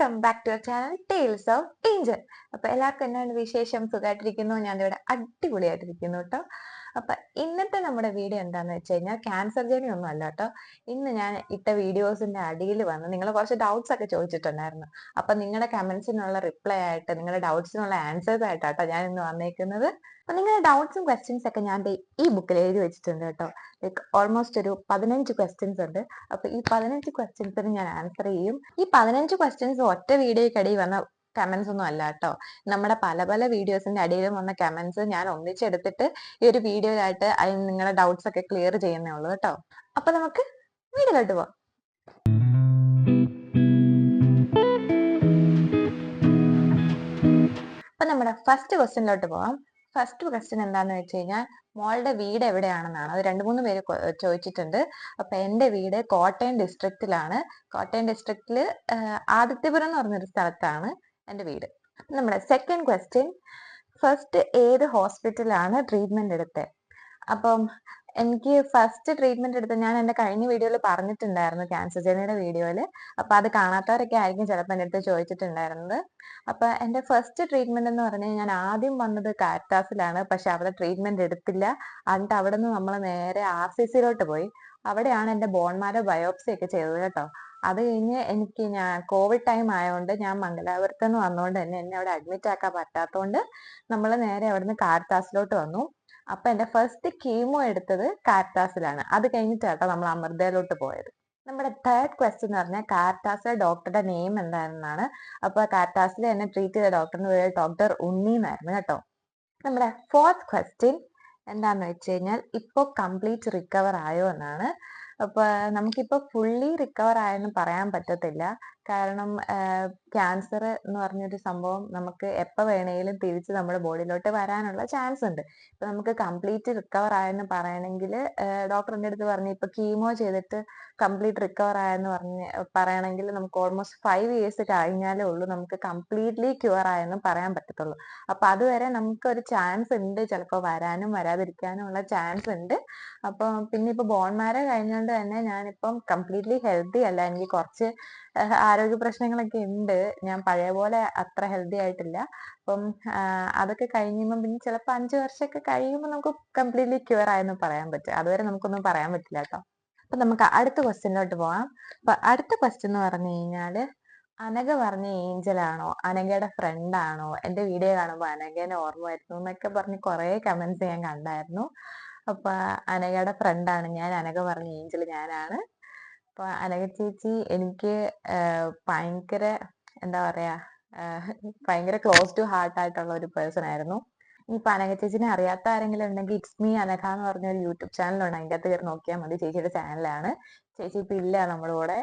Welcome back to our channel tales of angel. അപ്പൊ എല്ലാവർക്കും എന്നാണ് വിശേഷം? സുഖമായിട്ടിരിക്കുന്നു. ഞാൻ ഇവിടെ അടിപൊളിയായിട്ടിരിക്കുന്നു കേട്ടോ. അപ്പൊ ഇന്നത്തെ നമ്മുടെ വീഡിയോ എന്താന്ന് വെച്ച് കഴിഞ്ഞാൽ ക്യാൻസർ ജേണി ഒന്നും അല്ല കേട്ടോ. ഇന്ന് ഞാൻ ഇട്ട വീഡിയോസിന്റെ അടിയിൽ വന്ന് നിങ്ങൾ കുറച്ച് ഡൗട്ട്സ് ഒക്കെ ചോദിച്ചിട്ടുണ്ടായിരുന്നു. അപ്പൊ നിങ്ങളുടെ കമന്റ്സിനുള്ള റിപ്ലൈ ആയിട്ട്, നിങ്ങളുടെ ഡൗട്ട്സിനുള്ള ആൻസേഴ്സ് ആയിട്ടാട്ടോ ഞാൻ ഇന്ന് വന്നേക്കുന്നത്. അപ്പൊ നിങ്ങളുടെ ഡൗട്ട്സും ക്വസ്റ്റ്യൻസ് ഒക്കെ ഞാൻ ഈ ബുക്കിൽ എഴുതി വെച്ചിട്ടുണ്ട് കേട്ടോ. ലൈക്ക് ഓൾമോസ്റ്റ് ഒരു 15 ക്വസ്റ്റ്യൻസ് ഉണ്ട്. അപ്പൊ ഈ 15 ക്വസ്റ്റ്യൻസിന് ഞാൻ ആൻസർ ചെയ്യും. ഈ 15 ക്വസ്റ്റ്യൻസ് ഒറ്റ വീഡിയോയ്ക്കടിയിൽ വന്ന കമന്റ്സ് ഒന്നും അല്ല കേട്ടോ. നമ്മുടെ പല പല വീഡിയോസിന്റെ അടിയിലും വന്ന കമന്റ്സ് ഞാൻ ഒന്നിച്ചെടുത്തിട്ട് ഈ ഒരു വീഡിയോയിലായിട്ട് അതിന് നിങ്ങളുടെ ഡൗട്ട്സ് ഒക്കെ ക്ലിയർ ചെയ്യുന്നേ ഉള്ളൂ കേട്ടോ. അപ്പൊ നമുക്ക് വീഡിയോയിലോട്ട് പോവാം. അപ്പൊ നമ്മുടെ ഫസ്റ്റ് ക്വസ്റ്റ്യനിലോട്ട് പോവാം. ഫസ്റ്റ് ക്വസ്റ്റ്യൻ എന്താന്ന് വെച്ച് കഴിഞ്ഞാൽ മോളുടെ വീട് എവിടെയാണെന്നാണ്. അത് 2-3 പേര് ചോദിച്ചിട്ടുണ്ട്. അപ്പൊ എന്റെ വീട് കോട്ടയം ഡിസ്ട്രിക്റ്റിലാണ്. കോട്ടയം ഡിസ്ട്രിക്റ്റില് ആദിത്യപുരം എന്ന് പറഞ്ഞൊരു സ്ഥലത്താണ് എന്റെ വീട്. നമ്മുടെ സെക്കൻഡ് ക്വസ്റ്റ്യൻ, ഫസ്റ്റ് ഏത് ഹോസ്പിറ്റലാണ് ട്രീറ്റ്മെന്റ് എടുത്തത്? അപ്പം എനിക്ക് ഫസ്റ്റ് ട്രീറ്റ്മെന്റ് എടുത്ത് ഞാൻ എന്റെ കഴിഞ്ഞ വീഡിയോയിൽ പറഞ്ഞിട്ടുണ്ടായിരുന്നു, ക്യാൻസർ ജേണിയുടെ വീഡിയോയിൽ. അപ്പൊ അത് കാണാത്തവരൊക്കെ ആയിരിക്കും ചിലപ്പോൾ എൻ്റെ അടുത്ത് ചോദിച്ചിട്ടുണ്ടായിരുന്നത്. അപ്പൊ എന്റെ ഫസ്റ്റ് ട്രീറ്റ്മെന്റ് എന്ന് പറഞ്ഞാൽ ഞാൻ ആദ്യം വന്നത് കാരിത്താസിലാണ്. പക്ഷെ അവിടെ ട്രീറ്റ്മെന്റ് എടുത്തില്ല. എന്നിട്ട് അവിടെ നിന്ന് നമ്മൾ നേരെ RCCയിലോട്ട് പോയി. അവിടെയാണ് എന്റെ ബോൺമാരോ ബയോപ്സി ഒക്കെ ചെയ്തത് കേട്ടോ. അത് കഴിഞ്ഞ് ഞാൻ കോവിഡ് ടൈം ആയതുകൊണ്ട് ഞാൻ മംഗലാപുരത്ത് നിന്ന് വന്നുകൊണ്ട് തന്നെ എന്നെ അവിടെ അഡ്മിറ്റ് ആക്കാൻ പറ്റാത്തതുകൊണ്ട് നമ്മൾ നേരെ അവിടുന്ന് കാരിത്താസിലോട്ട് വന്നു. അപ്പൊ എന്റെ ഫസ്റ്റ് കീമോ എടുത്തത് കാരിത്താസിലാണ്. അത് കഴിഞ്ഞിട്ടാട്ടോ നമ്മൾ അമൃതയിലോട്ട് പോയത്. നമ്മുടെ തേർഡ് ക്വസ്റ്റ്യൻ എന്ന് പറഞ്ഞാൽ കാരിത്താസിലെ ഡോക്ടറുടെ നെയിം എന്താണെന്നാണ്. അപ്പൊ കാരിത്താസിൽ എന്നെ ട്രീറ്റ് ചെയ്ത ഡോക്ടറിന്റെ പേര് ഡോക്ടർ ഉണ്ണി എന്നായിരുന്നു കേട്ടോ. നമ്മുടെ ഫോർത്ത് ക്വസ്റ്റ്യൻ എന്താന്ന് വെച്ച് കഴിഞ്ഞാൽ ഇപ്പൊ കംപ്ലീറ്റ് റിക്കവർ ആയോ എന്നാണ്. അപ്പൊ നമുക്കിപ്പോ ഫുള്ളി റിക്കവർ ആയെന്ന് പറയാൻ പറ്റത്തില്ല. കാരണം ക്യാൻസർ എന്ന് പറഞ്ഞൊരു സംഭവം നമുക്ക് എപ്പോൾ വേണമെങ്കിലും തിരിച്ച് നമ്മുടെ ബോഡിയിലോട്ട് വരാനുള്ള ചാൻസ് ഉണ്ട്. ഇപ്പൊ നമുക്ക് കംപ്ലീറ്റ് റിക്കവർ ആയെന്ന് പറയണമെങ്കിൽ ഡോക്ടർ എൻ്റെ അടുത്ത് പറഞ്ഞു ഇപ്പൊ കീമോ ചെയ്തിട്ട് കംപ്ലീറ്റ് റിക്കവർ ആയെന്ന് പറയണമെങ്കിൽ നമുക്ക് ഓൾമോസ്റ്റ് 5 years കഴിഞ്ഞാലേ ഉള്ളൂ നമുക്ക് കംപ്ലീറ്റ്ലി ക്യൂർ ആയെന്ന് പറയാൻ പറ്റത്തുള്ളൂ. അപ്പൊ അതുവരെ നമുക്ക് ഒരു ചാൻസ് ഉണ്ട്, ചിലപ്പോൾ വരാനും വരാതിരിക്കാനും ഉള്ള ചാൻസ് ഉണ്ട്. അപ്പൊ പിന്നെ ഇപ്പൊ ബോൺ മാരോ കഴിഞ്ഞുകൊണ്ട് തന്നെ ഞാനിപ്പം കംപ്ലീറ്റ്ലി ഹെൽത്തി അല്ല. എനിക്ക് കുറച്ച് ആരോഗ്യ പ്രശ്നങ്ങളൊക്കെ ഉണ്ട്. ഞാൻ പഴയ പോലെ അത്ര ഹെൽത്തി ആയിട്ടില്ല. അപ്പം അതൊക്കെ കഴിയുമ്പോൾ പിന്നെ ചിലപ്പോൾ 5 വർഷമൊക്കെ കഴിയുമ്പോൾ നമുക്ക് കംപ്ലീറ്റ്ലി ക്യൂർ ആയെന്ന് പറയാൻ പറ്റും. അതുവരെ നമുക്കൊന്നും പറയാൻ പറ്റില്ല കേട്ടോ. അപ്പൊ നമുക്ക് അടുത്ത ക്വസ്റ്റ്യനിലോട്ട് പോവാം. അപ്പൊ അടുത്ത ക്വസ്റ്റ്യൻ എന്ന് പറഞ്ഞു കഴിഞ്ഞാല്, അനഘ പറഞ്ഞ ഏഞ്ചൽ ആണോ, അനഘയുടെ ഫ്രണ്ട് ആണോ, എന്റെ വീഡിയോ കാണുമ്പോൾ അനഘേനെ ഓർമ്മ വരുന്നു എന്നൊക്കെ പറഞ്ഞ് കുറെ കമന്റ്സ് ഞാൻ കണ്ടായിരുന്നു. അപ്പൊ അനഘയുടെ ഫ്രണ്ടാണ് ഞാൻ, അനഘ പറഞ്ഞ ഏഞ്ചൽ ഞാനാണ്. അപ്പൊ അനഘ ചേച്ചി എനിക്ക് ഭയങ്കര എന്താ പറയാ ഭയങ്കര ക്ലോസ് ടു ഹാർട്ട് ആയിട്ടുള്ള ഒരു പേഴ്സൺ ആയിരുന്നു. ഇനിയിപ്പൊ അനഘ ചേച്ചിനെ അറിയാത്ത ആരെങ്കിലും ഉണ്ടെങ്കിൽ ഇറ്റ്സ് മീ അനഘ എന്ന് പറഞ്ഞ ഒരു യൂട്യൂബ് ചാനലുണ്ട്. അതിൻ്റെ അകത്ത് കയറി നോക്കിയാൽ മതി. ചേച്ചിയുടെ ചാനലാണ്. ചേച്ചി ഇപ്പൊ ഇല്ല നമ്മുടെ കൂടെ.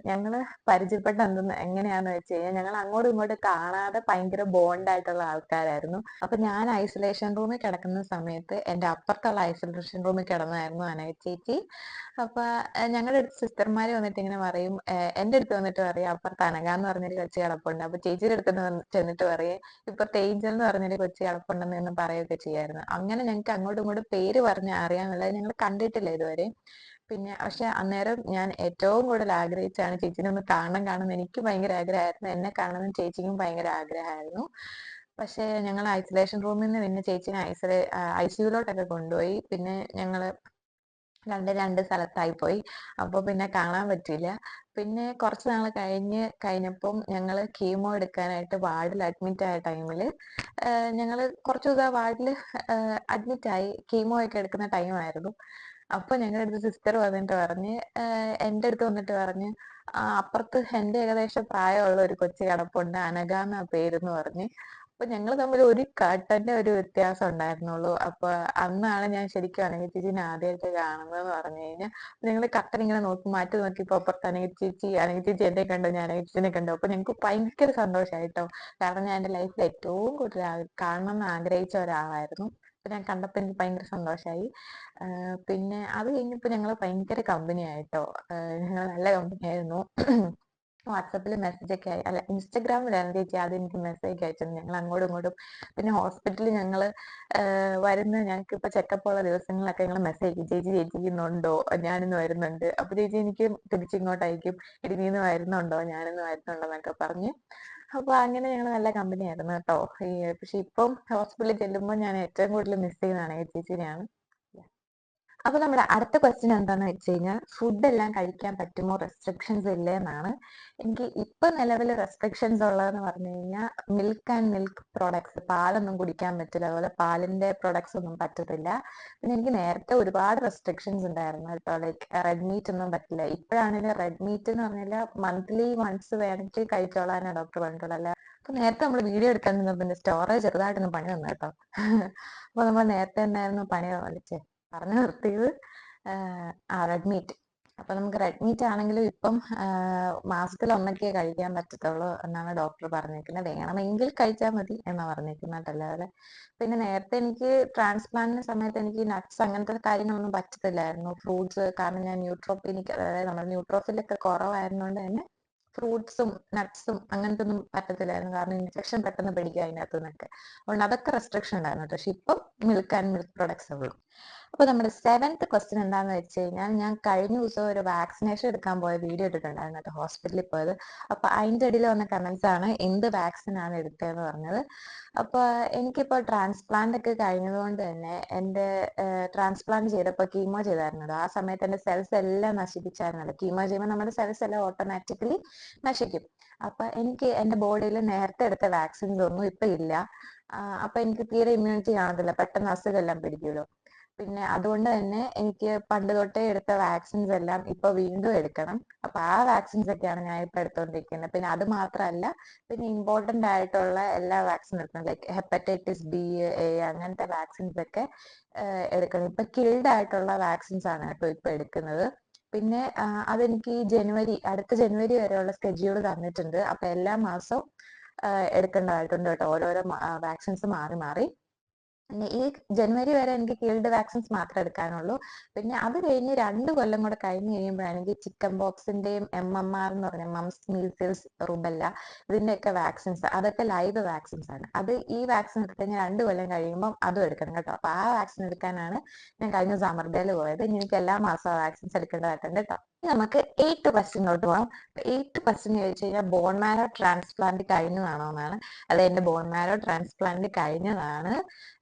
ഞങ്ങള് പരിചയപ്പെട്ട എങ്ങനെയാന്ന് വെച്ച് കഴിഞ്ഞാൽ ഞങ്ങൾ അങ്ങോട്ടും ഇങ്ങോട്ടും കാണാതെ ഭയങ്കര ബോണ്ടായിട്ടുള്ള ആൾക്കാരായിരുന്നു. അപ്പൊ ഞാൻ ഐസൊലേഷൻ റൂമിൽ കിടക്കുന്ന സമയത്ത് എന്റെ അപ്പുറത്തുള്ള ഐസൊലേഷൻ റൂമിൽ കിടന്നായിരുന്നു അനഘ ചേച്ചി. അപ്പൊ ഞങ്ങളുടെ അടുത്ത് സിസ്റ്റർമാര് വന്നിട്ട് ഇങ്ങനെ പറയും, എന്റെ അടുത്ത് വന്നിട്ട് പറയും അപ്പുറത്ത് അനഘ എന്ന് പറഞ്ഞൊരു കൊച്ചു കിടപ്പുണ്ട്. അപ്പൊ ചേച്ചിയുടെ അടുത്ത് ചെന്നിട്ട് പറയും ഇപ്പുറത്തെ ഏഞ്ചൽ എന്ന് പറഞ്ഞൊരു കൊച്ചു കിടപ്പുണ്ടെന്ന് എന്ന് പറയുകയൊക്കെ ചെയ്യായിരുന്നു. അങ്ങനെ ഞങ്ങൾക്ക് അങ്ങോട്ടും ഇങ്ങോട്ടും പേര് പറഞ്ഞ് അറിയാമെന്നുള്ളത് ഞങ്ങൾ കണ്ടിട്ടില്ല ഇതുവരെ. പിന്നെ പക്ഷെ അന്നേരം ഞാൻ ഏറ്റവും കൂടുതൽ ആഗ്രഹിച്ചാണ് ചേച്ചിനെ ഒന്ന് കാണണം. എനിക്ക് ഭയങ്കര ആഗ്രഹമായിരുന്നു. എന്നെ കാണണം ചേച്ചിക്കും ഭയങ്കര ആഗ്രഹമായിരുന്നു. പക്ഷെ ഞങ്ങൾ ഐസൊലേഷൻ റൂമിൽ നിന്ന് പിന്നെ ചേച്ചിനെ ICUലോട്ടൊക്കെ കൊണ്ടുപോയി. പിന്നെ ഞങ്ങള് രണ്ട് സ്ഥലത്തായി പോയി. അപ്പൊ പിന്നെ കാണാൻ പറ്റില്ല. പിന്നെ കുറച്ച് നാൾ കഴിഞ്ഞപ്പം ഞങ്ങൾ കീമോ എടുക്കാനായിട്ട് വാർഡിൽ അഡ്മിറ്റ് ആയ ടൈമില് ഞങ്ങള് കുറച്ച് ദിവസം വാർഡിൽ അഡ്മിറ്റ് ആയി. കീമോ ഒക്കെ എടുക്കുന്ന ടൈമായിരുന്നു. അപ്പൊ ഞങ്ങളുടെ അടുത്ത് സിസ്റ്റർ വന്നിട്ട് പറഞ്ഞ്, എൻ്റെ അടുത്ത് വന്നിട്ട് പറഞ്ഞ് അപ്പുറത്ത് എൻ്റെ ഏകദേശം പ്രായമുള്ള ഒരു കൊച്ചു കിടപ്പുണ്ട്, അനഘ എന്നാ പേരെന്ന് പറഞ്ഞ്. അപ്പൊ ഞങ്ങൾ തമ്മിൽ ഒരു കട്ടന്റെ ഒരു വ്യത്യാസം ഉണ്ടായിരുന്നുള്ളൂ. അപ്പൊ അന്നാണ് ഞാൻ ശരിക്കും അനഘ ചേച്ചിനെ ആദ്യമായിട്ട് കാണുന്നതെന്ന് പറഞ്ഞു കഴിഞ്ഞാൽ ഞങ്ങൾ കട്ടൻ ഇങ്ങനെ മാറ്റി നോക്കിയപ്പോ അപ്പുറത്ത് അനഘ ചേച്ചി എന്നെ കണ്ടു, ഞാൻ അനഘ ചേച്ചിനെ കണ്ടു. അപ്പൊ ഞങ്ങൾക്ക് ഭയങ്കര സന്തോഷമായിട്ടോ. കാരണം ഞാൻ എൻ്റെ ലൈഫിൽ ഏറ്റവും കൂടുതൽ കാണണം എന്ന് ആഗ്രഹിച്ച ഒരാളായിരുന്നു. അപ്പൊ ഞാൻ കണ്ടപ്പോ എനിക്ക് ഭയങ്കര സന്തോഷമായി. പിന്നെ അത് കഴിഞ്ഞപ്പോ ഞങ്ങൾ ഭയങ്കര കമ്പനി ആയിട്ടോ. ഞങ്ങൾ നല്ല കമ്പനി ആയിരുന്നു. വാട്സപ്പിൽ മെസ്സേജ് ഒക്കെ അല്ല ഇൻസ്റ്റഗ്രാമിലാണ് ചേച്ചി ആദ്യം എനിക്ക് മെസ്സേജ് അയച്ചത്. ഞങ്ങൾ അങ്ങോട്ടും ഇങ്ങോട്ടും പിന്നെ ഹോസ്പിറ്റലിൽ ഞങ്ങൾ വരുന്ന ഞങ്ങൾക്ക് ഇപ്പൊ ചെക്കപ്പ് ഉള്ള ദിവസങ്ങളിലൊക്കെ ഞങ്ങൾ മെസ്സേജ് അയക്കും, ചേച്ചി ചേച്ചിക്കുന്നുണ്ടോ, ഞാനിന്ന് വരുന്നുണ്ട്. അപ്പൊ ചേച്ചി എനിക്ക് തിരിച്ചിങ്ങോട്ട് അയക്കും, ഇടി നീന്ന് വരുന്നുണ്ടോ, ഞാനിന്ന് വരുന്നുണ്ടോ എന്നൊക്കെ പറഞ്ഞ്. അപ്പൊ അങ്ങനെ ഞങ്ങൾ നല്ല കമ്പനി ആയിരുന്നു കേട്ടോ. പക്ഷെ ഇപ്പം ഹോസ്പിറ്റലിൽ ചെല്ലുമ്പോൾ ഞാൻ ഏറ്റവും കൂടുതൽ മിസ് ചെയ്യുന്നതാണ് ചേച്ചിനെയാണ്. അപ്പൊ നമ്മുടെ അടുത്ത ക്വസ്റ്റ്യൻ എന്താന്ന് വെച്ച് കഴിഞ്ഞാൽ, ഫുഡ് എല്ലാം കഴിക്കാൻ പറ്റുമോ, റെസ്ട്രിക്ഷൻസ് ഇല്ലേ എന്നാണ്. എനിക്ക് ഇപ്പൊ നിലവിൽ റെസ്ട്രിക്ഷൻസ് ഉള്ളതെന്ന് പറഞ്ഞു കഴിഞ്ഞാൽ മിൽക്ക് ആൻഡ് മിൽക്ക് പ്രോഡക്ട്സ്, പാലൊന്നും കുടിക്കാൻ പറ്റില്ല, അതുപോലെ പാലിന്റെ പ്രോഡക്ട്സ് ഒന്നും പറ്റത്തില്ല. പിന്നെ എനിക്ക് നേരത്തെ ഒരുപാട് റെസ്ട്രിക്ഷൻസ് ഉണ്ടായിരുന്നു കേട്ടോ, ലൈക്ക് റെഡ് മീറ്റ് ഒന്നും പറ്റില്ല. ഇപ്പോഴാണെങ്കിൽ റെഡ് മീറ്റ് എന്ന് പറഞ്ഞാൽ മന്ത്ലി വൺസ് വേണമെങ്കിൽ കഴിച്ചോളാനാണ് ഡോക്ടർ പറഞ്ഞിട്ടുള്ളത്. അല്ല, അപ്പൊ നേരത്തെ നമ്മൾ വീഡിയോ എടുക്കാൻ നിന്നപ്പോൾ സ്റ്റോറേജ് ചെറുതായിട്ടൊന്ന് പണി വന്നു കേട്ടോ. അപ്പൊ നമ്മൾ നേരത്തെ എന്തായിരുന്നു പണി വലിച്ചേ പറഞ്ഞു നിർത്തിയത് റെഡ് മീറ്റ്. അപ്പൊ നമുക്ക് റെഡ് മീറ്റ് ആണെങ്കിലും ഇപ്പം മാസത്തിൽ ഒന്നൊക്കെ കഴിക്കാൻ പറ്റത്തുള്ളൂ എന്നാണ് ഡോക്ടർ പറഞ്ഞേക്കുന്നത്. വേണമെങ്കിൽ കഴിച്ചാൽ മതി എന്നാ പറഞ്ഞേക്കുന്നത്, അല്ലാതെ. പിന്നെ നേരത്തെ എനിക്ക് ട്രാൻസ്പ്ലാന്റിന്റെ സമയത്ത് എനിക്ക് നട്ട്സ് അങ്ങനത്തെ കാര്യങ്ങളൊന്നും പറ്റത്തില്ലായിരുന്നു, ഫ്രൂട്ട്സ്. കാരണം ഞാൻ ന്യൂട്രോപ്പിനിക്, അതായത് നമ്മുടെ ന്യൂട്രോഫിലൊക്കെ കുറവായിരുന്നോണ്ട് തന്നെ ഫ്രൂട്ട്സും നട്ട്സും അങ്ങനത്തെ ഒന്നും പറ്റത്തില്ലായിരുന്നു. കാരണം ഇൻഫെക്ഷൻ പെട്ടെന്ന് പിടിക്കുക അതിനകത്തു നിന്നൊക്കെ. അതുകൊണ്ട് അതൊക്കെ റെസ്ട്രിക്ഷൻ ഉണ്ടായിരുന്നു. പക്ഷെ ഇപ്പം മിൽക്ക് ആൻഡ് മിൽക്ക് പ്രൊഡക്ട്സ് ഉള്ളൂ. അപ്പൊ നമ്മുടെ 7th ക്വസ്റ്റ്യൻ എന്താന്ന് വെച്ച് കഴിഞ്ഞാൽ, ഞാൻ കഴിഞ്ഞ ദിവസം ഒരു വാക്സിനേഷൻ എടുക്കാൻ പോയ വീഡിയോ ഇട്ടിട്ടുണ്ടായിരുന്നു കേട്ടോ, ഹോസ്പിറ്റലിൽ പോയത്. അപ്പൊ അതിന്റെ ഇടയിൽ വന്ന കമന്റ്സ് ആണ് എന്ത് വാക്സിൻ ആണ് എടുത്തതെന്ന് പറഞ്ഞത്. അപ്പൊ എനിക്കിപ്പോ ട്രാൻസ്പ്ലാന്റ് ഒക്കെ കഴിഞ്ഞതുകൊണ്ട് തന്നെ എന്റെ ട്രാൻസ്പ്ലാന്റ് ചെയ്തപ്പോ കീമോ ചെയ്തായിരുന്നല്ലോ, ആ സമയത്ത് എന്റെ സെൽസ് എല്ലാം നശിപ്പിച്ചായിരുന്നല്ലോ. കീമോ ചെയ്യുമ്പോൾ നമ്മുടെ സെൽസ് എല്ലാം ഓട്ടോമാറ്റിക്കലി നശിക്കും. അപ്പൊ എനിക്ക് എന്റെ ബോഡിയിൽ നേരത്തെ എടുത്ത വാക്സിൻസ് ഒന്നും ഇപ്പൊ ഇല്ല. അപ്പൊ എനിക്ക് തീരെ ഇമ്മ്യൂണിറ്റി കാണത്തില്ല, പെട്ടെന്ന് അസുഖം എല്ലാം പിടിക്കുമല്ലോ. പിന്നെ അതുകൊണ്ട് തന്നെ എനിക്ക് പണ്ട് തൊട്ടേ എടുത്ത വാക്സിൻസ് എല്ലാം ഇപ്പൊ വീണ്ടും എടുക്കണം. അപ്പൊ ആ വാക്സിൻസ് ഒക്കെയാണ് ഞാൻ ഇപ്പൊ എടുത്തോണ്ടിരിക്കുന്നത്. പിന്നെ അത് മാത്രമല്ല, പിന്നെ ഇമ്പോർട്ടന്റ് ആയിട്ടുള്ള എല്ലാ വാക്സിനും എടുക്കണം, ലൈക്ക് ഹെപ്പറ്റൈറ്റിസ് ബി, എ, അങ്ങനത്തെ വാക്സിൻസ് ഒക്കെ എടുക്കണം. ഇപ്പൊ കിൽഡ് ആയിട്ടുള്ള വാക്സിൻസ് ആണ് കേട്ടോ ഇപ്പൊ എടുക്കുന്നത്. പിന്നെ അതെനിക്ക് അടുത്ത ജനുവരി വരെയുള്ള സ്കെഡ്യൂൾ തന്നിട്ടുണ്ട്. അപ്പൊ എല്ലാ മാസവും എടുക്കേണ്ടതായിട്ടുണ്ട് കേട്ടോ, ഓരോരോ വാക്സിൻസ് മാറി മാറി. പിന്നെ ഈ ജനുവരി വരെ എനിക്ക് കിൽഡ് വാക്സിൻസ് മാത്രമേ എടുക്കാനുള്ളൂ. പിന്നെ അത് കഴിഞ്ഞ് 2 കൊല്ലം കൂടെ കഴിഞ്ഞ് കഴിയുമ്പോഴാണ് എനിക്ക് ചിക്കൻ ബോക്സിന്റെയും MMR എന്ന് പറഞ്ഞ മംസ്, മീസിൽസ്, റുബല്ല, ഇതിന്റെയൊക്കെ വാക്സിൻസ്, അതൊക്കെ ലൈവ് വാക്സിൻസ് ആണ്. അത് ഈ വാക്സിൻ എടുത്ത് കഴിഞ്ഞാൽ 2 കൊല്ലം കഴിയുമ്പോൾ അതും എടുക്കണം കേട്ടോ. അപ്പൊ ആ വാക്സിൻ എടുക്കാനാണ് ഞാൻ കഴിഞ്ഞ സമർദയിൽ പോയത്. ഇനി എനിക്ക് എല്ലാ മാസവും വാക്സിൻസ് എടുക്കേണ്ടതായിട്ടുണ്ട് കേട്ടോ. നമുക്ക് 8th ക്വസ്റ്റ്യനിലോട്ട് പോകാം. 8th ക്വസ്റ്റ്യൻ ചോദിച്ചു കഴിഞ്ഞാൽ ബോൺ മാരോ ട്രാൻസ്പ്ലാന്റ് കഴിഞ്ഞതാണോ എന്നാണ്. അത് എന്റെ ബോൺ മാരോ ട്രാൻസ്പ്ലാന്റ് കഴിഞ്ഞതാണ്.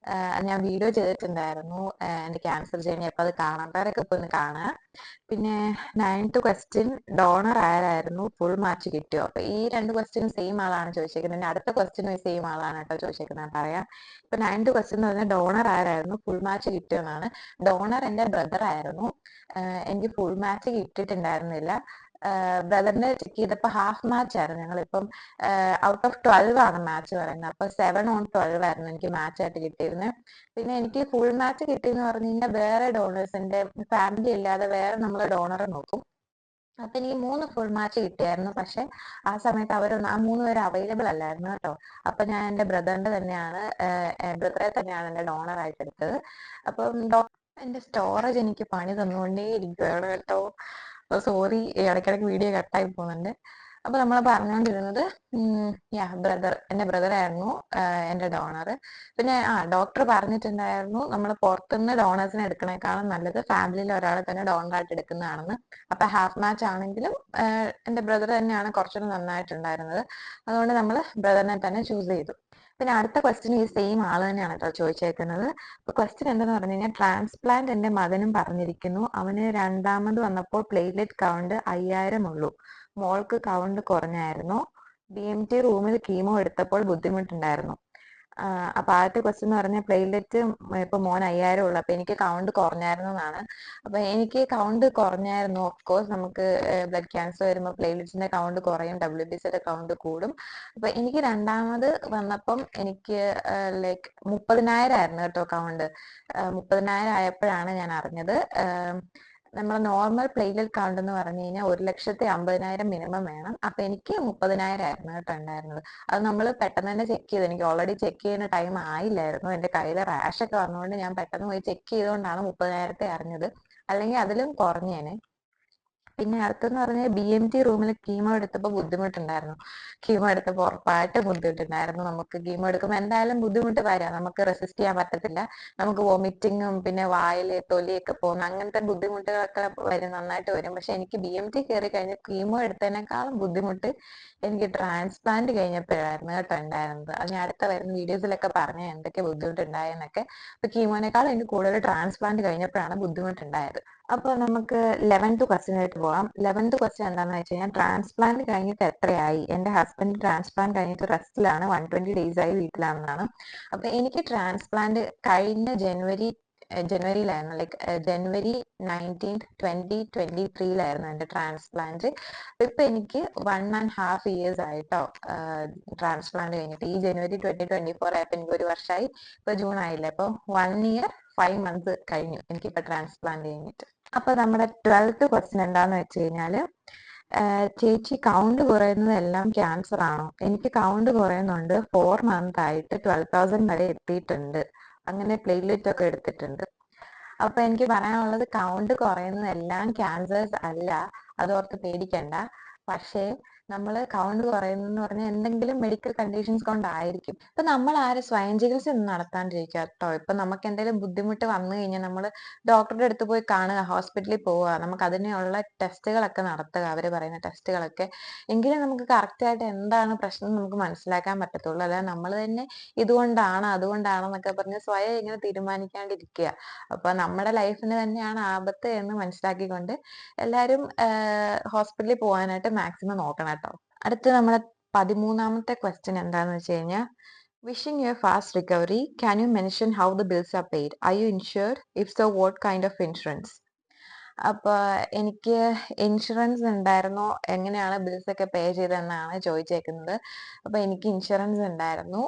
ഞാൻ വീഡിയോ ചെയ്തിട്ടുണ്ടായിരുന്നു എന്റെ ക്യാൻസർ ജേണി. അപ്പൊ അത് കാണാത്തവരൊക്കെ ഇപ്പൊ ഒന്ന് കാണുക. പിന്നെ 9th ക്വസ്റ്റ്യൻ, ഡോണർ ആരായിരുന്നു, ഫുൾ മാച്ച് കിട്ടിയോ? അപ്പൊ ഈ 2 ക്വസ്റ്റ്യൻ സെയിം ആളാണ് ചോദിച്ചേക്കുന്നത്. പിന്നെ അടുത്ത ക്വസ്റ്റ്യനും സെയിം ആളാണ് കേട്ടോ ചോദിച്ചേക്കുന്നത്, പറയാം. ഇപ്പൊ 9th ക്വസ്റ്റ്യൻ എന്ന് പറഞ്ഞാൽ ഡോണർ ആരായിരുന്നു, ഫുൾ മാച്ച് കിട്ടിയോ എന്നാണ്. ഡോണർ എന്റെ ബ്രദർ ആയിരുന്നു. എനിക്ക് ഫുൾ മാച്ച് കിട്ടിയിട്ടുണ്ടായിരുന്നില്ല. ബ്രദറിനെ ചെക്ക് ചെയ്തപ്പോ ഹാഫ് മാച്ച് ആയിരുന്നു. ഞങ്ങളിപ്പം ഔട്ട് ഓഫ് 12 ആണ് മാച്ച് പറയുന്നത്. അപ്പൊ 7/12 ആയിരുന്നു എനിക്ക് മാച്ച് ആയിട്ട് കിട്ടിയിരുന്നത്. പിന്നെ എനിക്ക് ഫുൾ മാച്ച് കിട്ടിയെന്ന് പറഞ്ഞു കഴിഞ്ഞാൽ വേറെ ഡോണേഴ്സിന്റെ ഫാമിലി ഇല്ലാതെ വേറെ നമ്മൾ ഡോണറെ നോക്കും. അപ്പൊ എനിക്ക് 3 ഫുൾ മാച്ച് കിട്ടിയായിരുന്നു. പക്ഷെ ആ സമയത്ത് ആ 3 പേര് അവൈലബിൾ അല്ലായിരുന്നു കേട്ടോ. അപ്പൊ ഞാൻ എന്റെ ബ്രദറെ തന്നെയാണ് എന്റെ ഡോണർ ആയിട്ട് എടുത്തത്. അപ്പം എന്റെ സ്റ്റോറേജ് എനിക്ക് പണി തന്നുകൊണ്ടേ ഇരിക്കുകയാണ് കേട്ടോ. സോറി, ഇടയ്ക്കിടയ്ക്ക് വീഡിയോ കട്ടായി പോകുന്നുണ്ട്. അപ്പൊ നമ്മൾ പറഞ്ഞുകൊണ്ടിരുന്നത് എന്റെ ബ്രദർ ആയിരുന്നു എന്റെ ഡോണർ. പിന്നെ ഡോക്ടർ പറഞ്ഞിട്ടുണ്ടായിരുന്നു നമ്മൾ പുറത്തുനിന്ന് ഡോണേഴ്സിനെ എടുക്കണേക്കാളും നല്ലത് ഫാമിലിയിൽ ഒരാളെ തന്നെ ഡോണറായിട്ട് എടുക്കുന്നതാണെന്ന്. അപ്പൊ ഹാഫ് മാച്ച് ആണെങ്കിലും എന്റെ ബ്രദർ തന്നെയാണ് കുറച്ചുകൂടി നന്നായിട്ടുണ്ടായിരുന്നത്. അതുകൊണ്ട് നമ്മൾ ബ്രദറിനെ തന്നെ ചൂസ് ചെയ്തു. പിന്നെ അടുത്ത ക്വസ്റ്റ്യൻ ഈ സെയിം ആള് തന്നെയാണ് കേട്ടോ ചോദിച്ചേക്കുന്നത്. അപ്പൊ ക്വസ്റ്റ്യൻ എന്തെന്ന് പറഞ്ഞു കഴിഞ്ഞാൽ, ട്രാൻസ്പ്ലാന്റ് എന്റെ മകനും പറഞ്ഞിരിക്കുന്നു. അവന് രണ്ടാമത് വന്നപ്പോൾ പ്ലേറ്റ്ലെറ്റ് കൗണ്ട് 5000 ഉള്ളൂ. മോൾക്ക് കൗണ്ട് കുറഞ്ഞായിരുന്നു. BMT റൂമിൽ കീമോ എടുത്തപ്പോൾ ബുദ്ധിമുട്ടുണ്ടായിരുന്നു. അപ്പൊ ആദ്യത്തെ ക്വസ്റ്റ്യൻ എന്ന് പറഞ്ഞാൽ പ്ലേറ്റ്ലെറ്റ് ഇപ്പൊ മോൻ 5000 ഉള്ളു. അപ്പൊ എനിക്ക് കൗണ്ട് കുറഞ്ഞായിരുന്നു എന്നാണ്. അപ്പൊ എനിക്ക് കൗണ്ട് കുറഞ്ഞായിരുന്നു. ഓഫ് കോഴ്സ് നമുക്ക് ബ്ലഡ് ക്യാൻസർ വരുമ്പോൾ പ്ലേറ്റ്ലെറ്റ്സിന്റെ കൗണ്ട് കുറയും, WBCയുടെ കൗണ്ട് കൂടും. അപ്പൊ എനിക്ക് രണ്ടാമത് വന്നപ്പം എനിക്ക് ലൈക്ക് 30,000 ആയിരുന്നു കേട്ടോ കൗണ്ട്. 30,000 ആയപ്പോഴാണ് ഞാൻ അറിഞ്ഞത് നമ്മൾ നോർമൽ പ്ലേറ്റ്ലെറ്റ് കൗണ്ട് എന്ന് പറഞ്ഞു കഴിഞ്ഞാൽ 1,50,000 മിനിമം വേണം. അപ്പൊ എനിക്ക് 30,000 ആയിരുന്നു കേട്ടോ ഉണ്ടായിരുന്നത്. അത് നമ്മൾ പെട്ടെന്ന് തന്നെ ചെക്ക് ചെയ്തു. എനിക്ക് ഓൾറെഡി ചെക്ക് ചെയ്യുന്ന ടൈം ആയില്ലായിരുന്നു. എന്റെ കയ്യിൽ റാഷ് ഒക്കെ വന്നുകൊണ്ട് ഞാൻ പെട്ടെന്ന് പോയി ചെക്ക് ചെയ്തുകൊണ്ടാണ് 30,000 അറിഞ്ഞത്. അല്ലെങ്കിൽ അതിലും കുറഞ്ഞേനെ. പിന്നെ അടുത്തെന്ന് പറഞ്ഞാൽ BMT റൂമിൽ കീമോ എടുത്തപ്പോൾ ബുദ്ധിമുട്ടുണ്ടായിരുന്നു. കീമോ എടുത്തപ്പോൾ ഉറപ്പായിട്ടും ബുദ്ധിമുട്ടുണ്ടായിരുന്നു. നമുക്ക് കീമോ എടുക്കുമ്പോൾ എന്തായാലും ബുദ്ധിമുട്ട് വരാം, നമുക്ക് റെസിസ്റ്റ് ചെയ്യാൻ പറ്റത്തില്ല. നമുക്ക് വോമിറ്റിങ്ങും പിന്നെ വായില് തൊലിയൊക്കെ പോകുന്ന അങ്ങനത്തെ ബുദ്ധിമുട്ടുകളൊക്കെ വരും, നന്നായിട്ട് വരും. പക്ഷെ എനിക്ക് BMT കയറി കഴിഞ്ഞ് കീമോ എടുത്തതിനേക്കാളും ബുദ്ധിമുട്ട് എനിക്ക് ട്രാൻസ്പ്ലാന്റ് കഴിഞ്ഞപ്പോഴായിരുന്നു കേട്ടോ ഉണ്ടായിരുന്നത്. അത് ഞാൻ അടുത്ത വരുന്ന വീഡിയോസിലൊക്കെ പറഞ്ഞ എന്തൊക്കെ ബുദ്ധിമുട്ടുണ്ടായെന്നൊക്കെ. അപ്പൊ കീമോനേക്കാളും എനിക്ക് കൂടുതൽ ട്രാൻസ്പ്ലാന്റ് കഴിഞ്ഞപ്പോഴാണ് ബുദ്ധിമുട്ടുണ്ടായത്. അപ്പൊ നമുക്ക് 11th ക്വസ്റ്റ്യനിലേക്ക് പോകാം. 11th ക്വസ്റ്റ്യൻ എന്താണെന്ന് വെച്ച് കഴിഞ്ഞാൽ, ട്രാൻസ്പ്ലാന്റ് കഴിഞ്ഞിട്ട് എത്രയായി? എന്റെ ഹസ്ബൻഡ് ട്രാൻസ്പ്ലാന്റ് കഴിഞ്ഞിട്ട് റെസ്റ്റിലാണ്, 120 days ആയി വീട്ടിലാണെന്നാണ്. അപ്പൊ എനിക്ക് ട്രാൻസ്പ്ലാന്റ് കഴിഞ്ഞ ജനുവരിയിലായിരുന്നു, ലൈക്ക് ജനുവരി 19th 2023 എന്റെ ട്രാൻസ്പ്ലാന്റ്. ഇപ്പൊ എനിക്ക് 1.5 years ആയിട്ടോ ട്രാൻസ്പ്ലാന്റ് കഴിഞ്ഞിട്ട്. ഈ ജനുവരി 2024 ആയപ്പോ എനിക്ക് 1 വർഷമായി. ഇപ്പൊ ജൂൺ ആയില്ലേ, അപ്പൊ 1 year 5 months കഴിഞ്ഞു എനിക്കിപ്പോ ട്രാൻസ്പ്ലാന്റ് കഴിഞ്ഞിട്ട്. അപ്പൊ നമ്മുടെ 12th ക്വസ്റ്റ്യൻ എന്താന്ന് വെച്ച് കഴിഞ്ഞാല്, ചേച്ചി കൗണ്ട് കുറയുന്നത് എല്ലാം ക്യാൻസർ ആണോ? എനിക്ക് കൗണ്ട് കുറയുന്നുണ്ട്, 4 month ആയിട്ട് 12,000 വരെ എത്തിയിട്ടുണ്ട്, അങ്ങനെ പ്ലേറ്റ്ലെറ്റ് ഒക്കെ എടുത്തിട്ടുണ്ട്. അപ്പൊ എനിക്ക് പറയാനുള്ളത്, കൗണ്ട് കുറയുന്നത് എല്ലാം ക്യാൻസേഴ്സ് അല്ല, അതോർത്ത് പേടിക്കണ്ട. പക്ഷേ നമ്മൾ കൗണ്ട് കുറയുന്നെന്ന് പറഞ്ഞാൽ എന്തെങ്കിലും മെഡിക്കൽ കണ്ടീഷൻസ് കൊണ്ടായിരിക്കും. ഇപ്പൊ നമ്മൾ ആരും സ്വയം ചികിത്സ ഒന്നും നടത്താണ്ടിരിക്കുക കേട്ടോ. ഇപ്പൊ നമുക്ക് എന്തെങ്കിലും ബുദ്ധിമുട്ട് വന്നു കഴിഞ്ഞാൽ നമ്മൾ ഡോക്ടറുടെ അടുത്ത് പോയി കാണുക, ഹോസ്പിറ്റലിൽ പോവുക, നമുക്ക് അതിനുള്ള ടെസ്റ്റുകളൊക്കെ നടത്തുക, അവർ പറയുന്ന ടെസ്റ്റുകളൊക്കെ. എങ്കിലും നമുക്ക് കറക്റ്റ് ആയിട്ട് എന്താണ് പ്രശ്നം നമുക്ക് മനസ്സിലാക്കാൻ പറ്റത്തുള്ളൂ. അല്ലാതെ നമ്മൾ തന്നെ ഇതുകൊണ്ടാണ് അതുകൊണ്ടാണെന്നൊക്കെ പറഞ്ഞ് സ്വയം ഇങ്ങനെ തീരുമാനിക്കാണ്ടിരിക്കുക. അപ്പൊ നമ്മുടെ ലൈഫിന് തന്നെയാണ് ആപത്ത് എന്ന് മനസ്സിലാക്കിക്കൊണ്ട് എല്ലാവരും ഹോസ്പിറ്റലിൽ പോകാനായിട്ട് മാക്സിമം നോക്കണം കേട്ടോ. അടുത്ത നമ്മുടെ 13ാമത്തെ ക്വസ്റ്റ്യൻ എന്താന്ന് വെച്ച് കഴിഞ്ഞാൽ, wishing you a fast recovery. Can you mention how the bills are paid? Are you insured? If so, what kind of insurance? അപ്പൊ എനിക്ക് ഇൻഷുറൻസ് ഉണ്ടായിരുന്നോ, എങ്ങനെയാണ് ബിൽസ് ഒക്കെ പേ ചെയ്തതെന്നാണ് ചോദിച്ചേക്കുന്നത്. അപ്പൊ എനിക്ക് ഇൻഷുറൻസ് ഉണ്ടായിരുന്നു.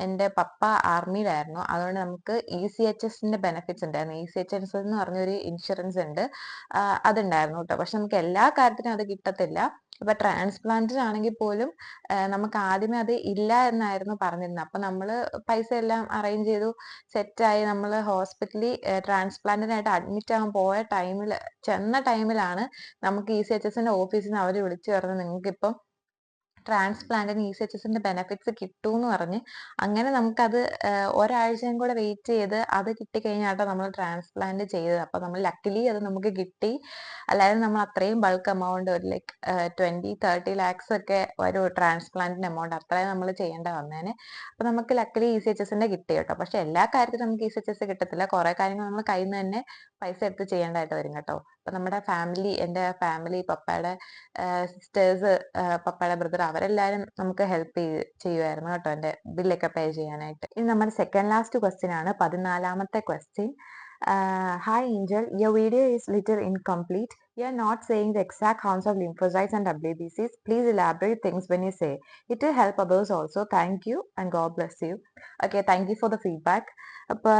എൻ്റെ പപ്പ ആർമിയിലായിരുന്നു, അതുകൊണ്ട് നമുക്ക് ECHSന്റെ ബെനിഫിറ്റ്സ് ഉണ്ടായിരുന്നു. ECHS എന്ന് പറഞ്ഞൊരു ഇൻഷുറൻസ് ഉണ്ട്, അതുണ്ടായിരുന്നു കേട്ടോ. പക്ഷെ നമുക്ക് എല്ലാ കാര്യത്തിനും അത് കിട്ടത്തില്ല. ഇപ്പൊ ട്രാൻസ്പ്ലാന്റിനാണെങ്കിൽ പോലും നമുക്ക് ആദ്യമേ അത് ഇല്ല എന്നായിരുന്നു പറഞ്ഞിരുന്നത്. അപ്പൊ നമ്മള് പൈസ എല്ലാം അറേഞ്ച് ചെയ്തു, സെറ്റായി. നമ്മൾ ഹോസ്പിറ്റലിൽ ട്രാൻസ്പ്ലാന്റിനായിട്ട് അഡ്മിറ്റ് ആകാൻ പോയ ചെന്ന ടൈമിലാണ് നമുക്ക് ECHSന്റെ ഓഫീസിൽ നിന്ന് അവർ വിളിച്ചു പറഞ്ഞത്, നിങ്ങൾക്ക് ഇപ്പം ട്രാൻസ്പ്ലാന്റിന് ECHSന്റെ ബെനിഫിറ്റ്സ് കിട്ടൂന്ന് പറഞ്ഞ്. അങ്ങനെ നമുക്കത് ഒരാഴ്ചയും കൂടെ വെയിറ്റ് ചെയ്ത് അത് കിട്ടിക്കഴിഞ്ഞാട്ടോ നമ്മൾ ട്രാൻസ്പ്ലാന്റ് ചെയ്തത്. അപ്പൊ നമ്മൾ ലക്കിലി അത് നമുക്ക് കിട്ടി. അല്ലാതെ നമ്മൾ അത്രയും ബൾക്ക് എമൗണ്ട്, ഒരു ലൈക്ക് 20-30 lakhs ഒക്കെ ഒരു ട്രാൻസ്പ്ലാന്റിന്റെ എമൗണ്ട്, അത്രയും നമ്മൾ ചെയ്യേണ്ട വന്നേനെ. അപ്പൊ നമുക്ക് ലക്കിലി ECHSന്റെ കിട്ടി കേട്ടോ. പക്ഷെ എല്ലാ കാര്യത്തിലും നമുക്ക് ECHS കിട്ടത്തില്ല, കുറെ കാര്യങ്ങൾ നമ്മൾ കയ്യിൽ നിന്ന് തന്നെ പൈസ എടുത്ത് ചെയ്യേണ്ടതായിട്ട് വരും കേട്ടോ. അപ്പൊ നമ്മുടെ ഫാമിലി, എന്റെ ഫാമിലി, പപ്പയുടെ സിസ്റ്റേഴ്സ്, പപ്പയുടെ ബ്രദർ, അവരെല്ലാരും നമുക്ക് ഹെൽപ്പ് ചെയ്യുമായിരുന്നു കേട്ടോ എന്റെ ബില്ലൊക്കെ പേ ചെയ്യാനായിട്ട്. ഇനി നമ്മുടെ സെക്കൻഡ് ലാസ്റ്റ് ക്വസ്റ്റ്യൻ ആണ്, 14ാമത്തെ question. Hi Angel, your video is little incomplete. You are not saying the exact counts of lymphocytes and WBCs. Please elaborate things when you say. It will help others also. Thank you and God bless you. Okay, thank you for the feedback. അപ്പൊ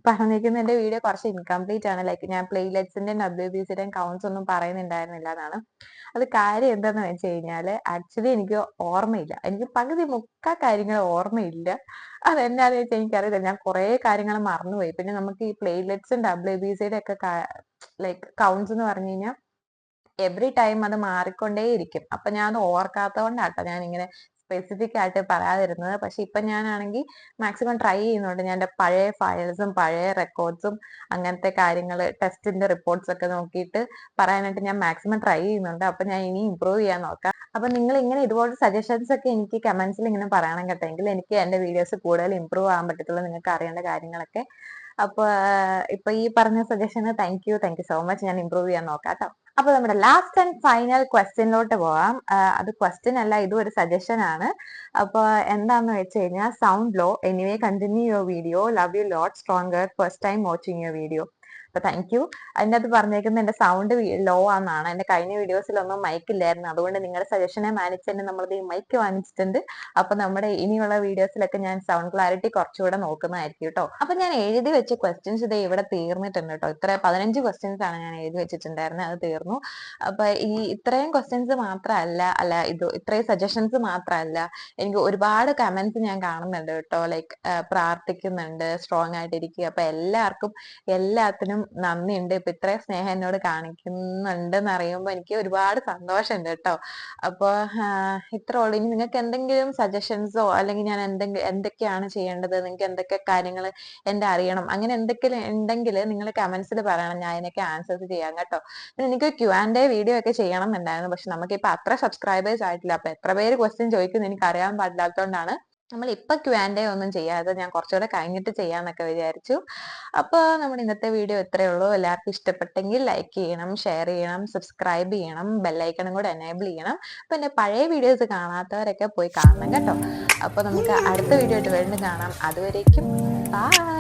പറഞ്ഞിരിക്കുന്ന എന്റെ video കുറച്ച് incomplete ആണ്. Like ഞാൻ പ്ലേറ്റ്ലെറ്റ്സിന്റെയും WBCയുടെയും counts ഒന്നും പറയുന്നുണ്ടായിരുന്നില്ല എന്നാണ്. അത് കാര്യം എന്താന്ന് വെച്ച് കഴിഞ്ഞാല്, ആക്ച്വലി എനിക്ക് ഓർമ്മയില്ല, എനിക്ക് പകുതി മുക്കാ കാര്യങ്ങൾ ഓർമ്മയില്ല. അതെന്നാന്ന് വെച്ചാൽ എനിക്കറിയില്ല, ഞാൻ കുറെ കാര്യങ്ങൾ മറന്നുപോയി. പിന്നെ നമുക്ക് ഈ പ്ലേറ്റ്ലെറ്റ്സും WBCയുടെ ഒക്കെ ലൈക്ക് കൗണ്ട്സ് എന്ന് പറഞ്ഞു കഴിഞ്ഞാൽ എവറി ടൈം അത് മാറിക്കൊണ്ടേയിരിക്കും. അപ്പൊ ഞാൻ അത് ഓർക്കാത്തതുകൊണ്ടാട്ടോ ഞാൻ ഇങ്ങനെ സ്പെസിഫിക് ആയിട്ട് പറയാതിരുന്നത്. പക്ഷെ ഇപ്പൊ ഞാനാണെങ്കിൽ മാക്സിമം ട്രൈ ചെയ്യുന്നുണ്ട്. ഞാൻ എൻ്റെ പഴയ ഫയൽസും പഴയ റെക്കോർഡ്സും അങ്ങനത്തെ കാര്യങ്ങൾ, ടെസ്റ്റിന്റെ റിപ്പോർട്ട്സ് ഒക്കെ നോക്കിയിട്ട് പറയാനായിട്ട് ഞാൻ മാക്സിമം ട്രൈ ചെയ്യുന്നുണ്ട്. അപ്പൊ ഞാൻ ഇനി ഇമ്പ്രൂവ് ചെയ്യാൻ നോക്കാം. അപ്പൊ നിങ്ങൾ ഇങ്ങനെ ഇതുപോലെ സജഷൻസ് ഒക്കെ എനിക്ക് കമന്റ്സിൽ ഇങ്ങനെ പറയണം കേട്ടോ, എങ്കിൽ എനിക്ക് എന്റെ വീഡിയോസ് കൂടുതൽ ഇമ്പ്രൂവ് ആകാൻ പറ്റത്തുള്ളൂ, നിങ്ങൾക്ക് അറിയേണ്ട കാര്യങ്ങളൊക്കെ. അപ്പൊ ഇപ്പൊ ഈ പറഞ്ഞ suggestion thank you so much. ഞാൻ ഇമ്പ്രൂവ് ചെയ്യാൻ നോക്കാം കേട്ടോ. അപ്പൊ നമ്മുടെ ലാസ്റ്റ് ആൻഡ് ഫൈനൽ ക്വസ്റ്റ്യനിലോട്ട് പോവാം. അത് ക്വസ്റ്റ്യൻ അല്ല, ഇതും ഒരു സജഷൻ ആണ്. അപ്പൊ എന്താന്ന് വെച്ച് കഴിഞ്ഞാൽ, sound low, anyway continue your video, love you lot, stronger, first time watching your video. അപ്പൊ താങ്ക് യു. അതിൻ്റെ അത് പറഞ്ഞേക്കുന്നത് എന്റെ സൗണ്ട് ലോ ആണെന്നാണ്. എന്റെ കഴിഞ്ഞ വീഡിയോസിലൊന്നും മൈക്ക് ഇല്ലായിരുന്നു, അതുകൊണ്ട് നിങ്ങളുടെ സജഷനെ മാനിച്ച് തന്നെ നമ്മളത് ഈ മൈക്ക് വാങ്ങിച്ചിട്ടുണ്ട്. അപ്പൊ നമ്മുടെ ഇനിയുള്ള വീഡിയോസിലൊക്കെ ഞാൻ സൗണ്ട് ക്ലാരിറ്റി കുറച്ചുകൂടെ നോക്കുന്നതായിരിക്കും കേട്ടോ. അപ്പൊ ഞാൻ എഴുതി വെച്ച ക്വസ്റ്റ്യൻസ് ഇതേ ഇവിടെ തീർന്നിട്ടുണ്ട് കേട്ടോ. 15 ക്വസ്റ്റ്യൻസ് ആണ് ഞാൻ എഴുതി വെച്ചിട്ടുണ്ടായിരുന്നത്, അത് തീർന്നു. അപ്പൊ ഇത്രയും ക്വസ്റ്റ്യൻസ് മാത്രമല്ല, ഇത്രയും സജഷൻസ് മാത്രമല്ല, എനിക്ക് ഒരുപാട് കമന്റ്സ് ഞാൻ കാണുന്നുണ്ട് കേട്ടോ. ലൈക്ക് പ്രാർത്ഥിക്കുന്നുണ്ട് സ്ട്രോങ് ആയിട്ടിരിക്കുക. അപ്പൊ എല്ലാത്തിനും നന്ദിയുണ്ട്. ഇപ്പൊ ഇത്രയും സ്നേഹം എന്നോട് കാണിക്കുന്നുണ്ടെന്ന് അറിയുമ്പോൾ എനിക്ക് ഒരുപാട് സന്തോഷമുണ്ട് കേട്ടോ. അപ്പൊ ഇത്ര ഉള്ളൂ. ഇനി നിങ്ങൾക്ക് എന്തെങ്കിലും സജഷൻസോ അല്ലെങ്കിൽ ഞാൻ എന്തൊക്കെയാണ് ചെയ്യേണ്ടത്, നിങ്ങൾക്ക് എന്തൊക്കെ കാര്യങ്ങൾ എന്റെ അറിയണം, അങ്ങനെ എന്തൊക്കെ ഉണ്ടെങ്കിൽ നിങ്ങൾ കമന്റ്സിൽ പറയണം. ഞാൻ അതിനൊക്കെ ആൻസേഴ്സ് ചെയ്യാം കേട്ടോ. പിന്നെ എനിക്ക് Q&A വീഡിയോ ഒക്കെ ചെയ്യണം എന്നുണ്ടായിരുന്നു. പക്ഷെ നമുക്കിപ്പോ അത്ര സബ്സ്ക്രൈബേഴ്സ് ആയിട്ടില്ല. അപ്പൊ എത്ര പേര് ക്വസ്റ്റ്യൻ ചോദിക്കുന്നു എനിക്ക് അറിയാൻ പാടില്ലാത്തതുകൊണ്ടാണ് നമ്മൾ ഇപ്പൊ Q&A ഒന്നും ചെയ്യാതെ ഞാൻ കുറച്ചുകൂടെ കഴിഞ്ഞിട്ട് ചെയ്യാന്നൊക്കെ വിചാരിച്ചു. അപ്പൊ നമ്മുടെ ഇന്നത്തെ വീഡിയോ ഇത്രയേ ഉള്ളൂ. എല്ലാവർക്കും ഇഷ്ടപ്പെട്ടെങ്കിൽ ലൈക്ക് ചെയ്യണം, ഷെയർ ചെയ്യണം, സബ്സ്ക്രൈബ് ചെയ്യണം, ബെല്ലൈക്കണും കൂടെ എനേബിൾ ചെയ്യണം. അപ്പൊ എന്റെ പഴയ വീഡിയോസ് കാണാത്തവരൊക്കെ പോയി കാണണം കേട്ടോ. അപ്പൊ നമുക്ക് അടുത്ത വീഡിയോ ആയിട്ട് വീണ്ടും കാണാം. അതുവരേക്കും ബൈ.